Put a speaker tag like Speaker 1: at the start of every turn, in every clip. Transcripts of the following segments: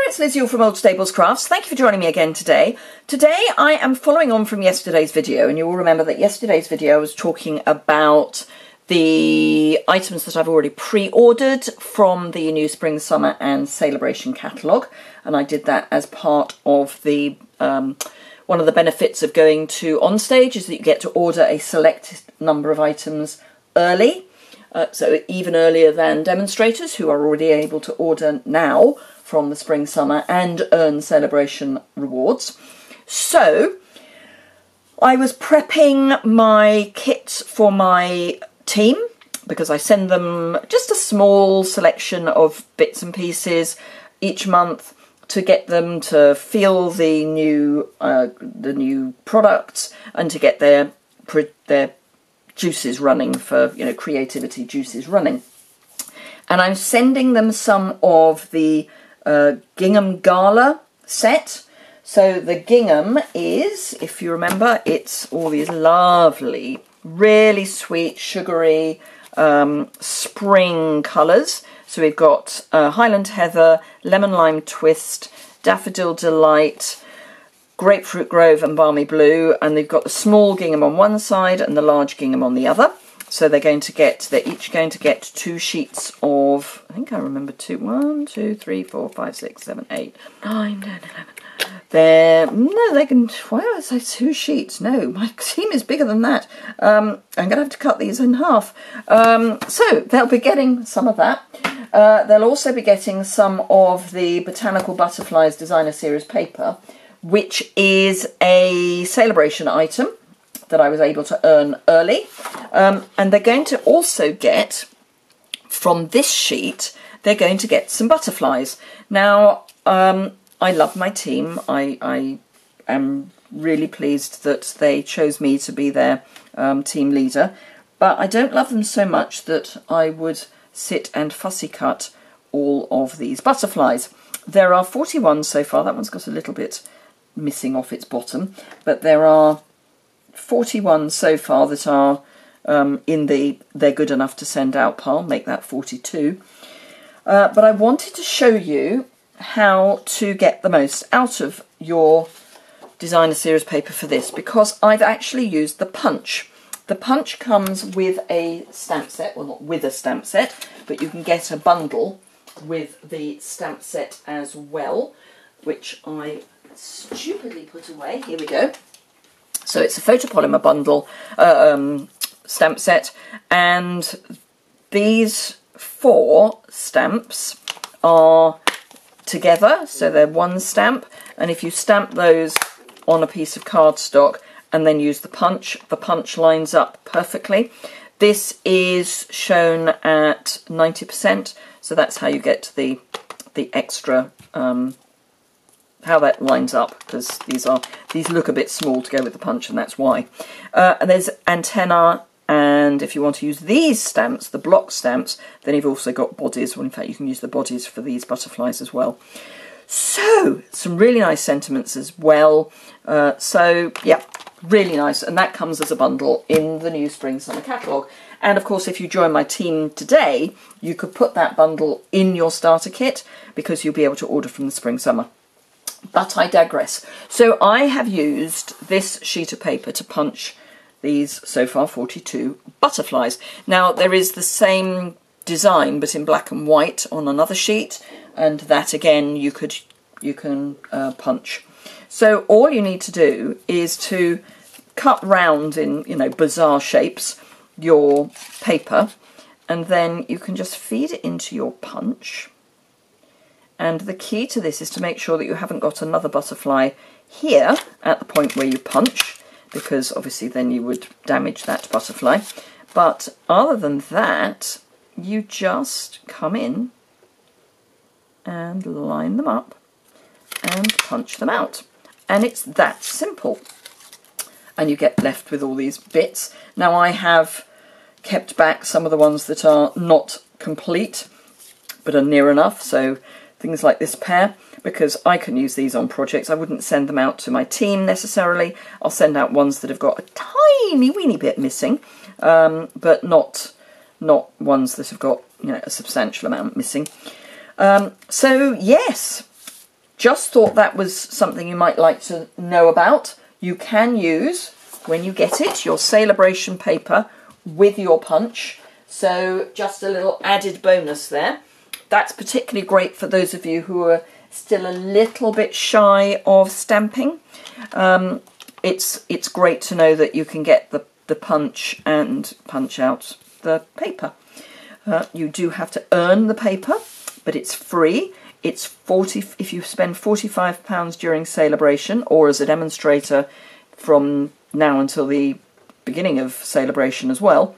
Speaker 1: it's Liz Yuille from Old Stables Crafts. Thank you for joining me again today. Today I am following on from yesterday's video, and you will remember that yesterday's video was talking about the items that I've already pre-ordered from the new Spring, Summer and Sale-a-bration catalogue, and I did that as part of the one of the benefits of going to OnStage is that you get to order a select number of items early. So even earlier than demonstrators who are already able to order now from the Spring Summer and earn Sale-a-bration rewards. So I was prepping my kits for my team because I send them just a small selection of bits and pieces each month to get them to feel the new products and to get their juices running for, you know, creativity juices running. And I'm sending them some of the Gingham Gala set. So the gingham is, if you remember, it's all these lovely, really sweet, sugary spring colours. So we've got Highland Heather, Lemon Lime Twist, Daffodil Delight, Grapefruit Grove and Balmy Blue, and they've got the small gingham on one side and the large gingham on the other. So they're each going to get 2 sheets of, I think I remember 1, 2, 3, 4, 5, 6, 7, 8, 9, 10, 11. They can, why did I say 2 sheets? No, my team is bigger than that. I'm going to have to cut these in half. So they'll be getting some of that. They'll also be getting some of the Botanical Butterflies Designer Series paper, which is a Sale-a-bration item that I was able to earn early. And they're going to also get, from this sheet, they're going to get some butterflies. Now, I love my team. I am really pleased that they chose me to be their team leader, but I don't love them so much that I would sit and fussy cut all of these butterflies. There are 41 so far. That one's got a little bit missing off its bottom, but there are 41 so far that are in the they're good enough to send out pile. Make that 42. But I wanted to show you how to get the most out of your designer series paper for this, because I've actually used the punch. The punch comes with a stamp set, well, not with a stamp set, but you can get a bundle with the stamp set as well, which I stupidly put away. Here we go. So it's a Photopolymer Bundle stamp set, and these 4 stamps are together, so they're one stamp, and if you stamp those on a piece of cardstock and then use the punch lines up perfectly. This is shown at 90%, so that's how you get the extra how that lines up, because these look a bit small to go with the punch, and that's why. And there's antenna, and if you want to use these stamps, the block stamps, then you've also got bodies. Well, in fact, you can use the bodies for these butterflies as well. So some really nice sentiments as well. So yeah, really nice, and that comes as a bundle in the new Spring Summer catalogue. And of course, if you join my team today, you could put that bundle in your starter kit, because you'll be able to order from the Spring Summer. But I digress. So I have used this sheet of paper to punch these, so far, 42 butterflies. Now, there is the same design, but in black and white on another sheet, and that, again, you can punch. So all you need to do is to cut round in, you know, bizarre shapes your paper, and then you can just feed it into your punch. And the key to this is to make sure that you haven't got another butterfly here at the point where you punch, because obviously then you would damage that butterfly. But other than that, you just come in and line them up and punch them out. And it's that simple. And you get left with all these bits. Now, I have kept back some of the ones that are not complete, but are near enough. So things like this pair, because I can use these on projects. I wouldn't send them out to my team necessarily. I'll send out ones that have got a tiny weeny bit missing, but not ones that have got, you know, a substantial amount missing. So yes, just thought that was something you might like to know about. You can use, when you get it, your sale-a-bration paper with your punch. So just a little added bonus there. That's particularly great for those of you who are still a little bit shy of stamping. It's great to know that you can get the punch and punch out the paper. You do have to earn the paper, but it's free. It's 40 if you spend £45 during sale-a-bration, or as a demonstrator from now until the beginning of sale-a-bration as well.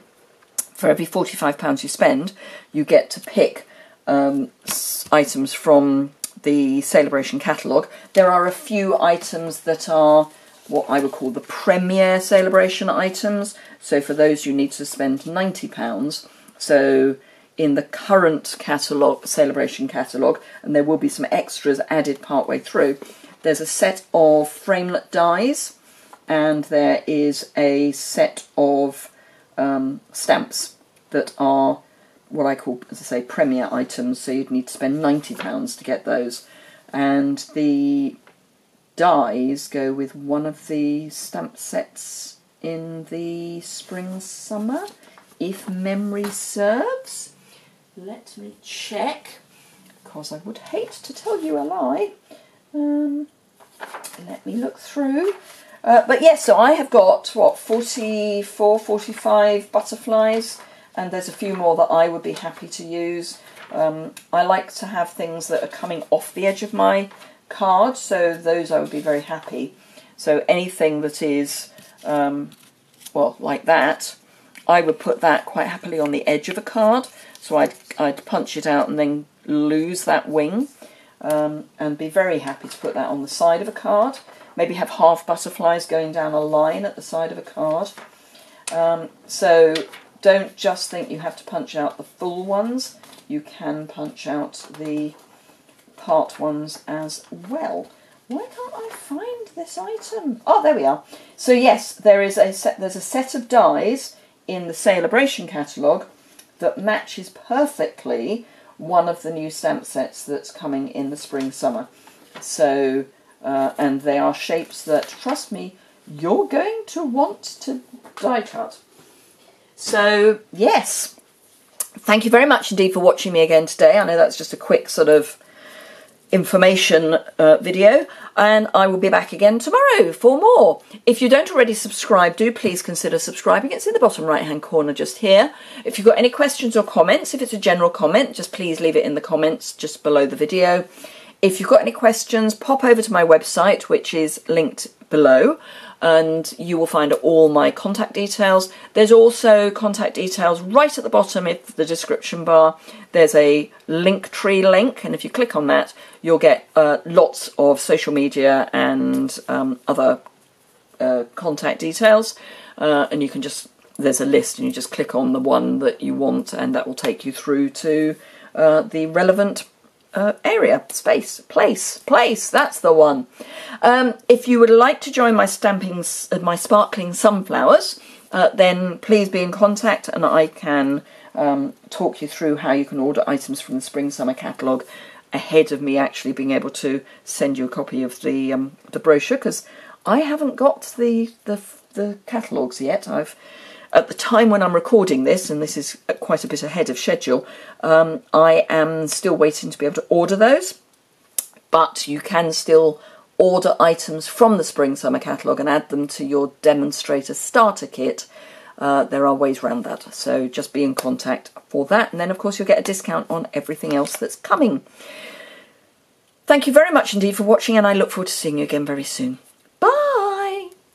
Speaker 1: For every £45 you spend, you get to pick items from the sale-a-bration catalogue. There are a few items that are what I would call the premier sale-a-bration items. So for those you need to spend £90. So in the current catalogue, sale-a-bration catalogue, and there will be some extras added partway through, there's a set of framelit dies, and there is a set of stamps that are what I call, as I say, premier items, so you'd need to spend £90 to get those. And the dies go with one of the stamp sets in the spring-summer, if memory serves. Let me check, because I would hate to tell you a lie. Let me look through. But yes, so I have got, what, 44, 45 butterflies, and there's a few more that I would be happy to use. I like to have things that are coming off the edge of my card, so those I would be very happy. So anything that is, well, like that, I would put that quite happily on the edge of a card. So I'd punch it out and then lose that wing, and be very happy to put that on the side of a card. Maybe have half butterflies going down a line at the side of a card. So don't just think you have to punch out the full ones. You can punch out the part ones as well. Why can't I find this item? Oh, there we are. So yes, there's a set of dies in the sale-a-bration catalogue that matches perfectly one of the new stamp sets that's coming in the spring-summer. So, and they are shapes that, trust me, you're going to want to die cut. So, yes, thank you very much indeed for watching me again today. I know that's just a quick sort of information video, and I will be back again tomorrow for more. If you don't already subscribe, do please consider subscribing. It's in the bottom right hand corner just here. If you've got any questions or comments, if it's a general comment, just please leave it in the comments just below the video. If you've got any questions, pop over to my website, which is linked below, and you will find all my contact details. There's also contact details right at the bottom of the description bar. There's a Linktree link, and if you click on that, you'll get lots of social media and other contact details. And you can just, there's a list, and you just click on the one that you want, and that will take you through to the relevant area, space, place, that's the one. If you would like to join my stamping, my sparkling sunflowers, then please be in contact, and I can talk you through how you can order items from the spring-summer catalogue ahead of me actually being able to send you a copy of the brochure, because I haven't got the catalogues yet. At the time when I'm recording this, and this is quite a bit ahead of schedule, I am still waiting to be able to order those, but you can still order items from the Spring-Summer catalogue and add them to your demonstrator starter kit. There are ways around that, so just be in contact for that, and then of course you'll get a discount on everything else that's coming. Thank you very much indeed for watching, and I look forward to seeing you again very soon.